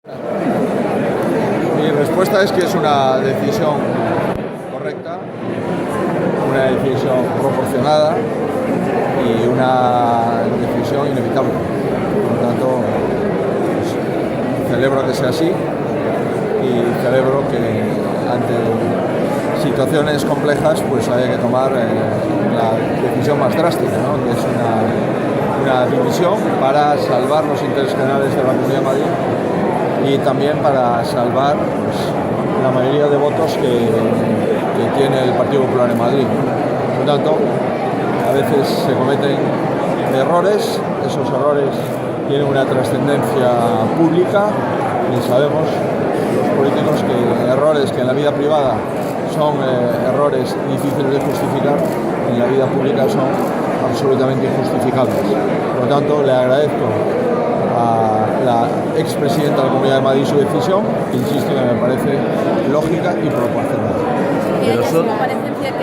Mi respuesta es que es una decisión correcta, una decisión proporcionada y una decisión inevitable. Por lo tanto, pues, celebro que sea así y celebro que ante situaciones complejas pues haya que tomar la decisión más drástica, ¿no? Que es una división para salvar los intereses generales de la Comunidad de Madrid y también para salvar pues, la mayoría de votos que tiene el Partido Popular en Madrid. Por lo tanto, a veces se cometen errores, esos errores tienen una trascendencia pública y sabemos los políticos que errores que en la vida privada son errores difíciles de justificar, en la vida pública son absolutamente injustificables. Por lo tanto, le agradezco a la expresidenta de la Comunidad de Madrid su decisión, que insisto que me parece lógica y proporcionada. ¿Qué comparecencia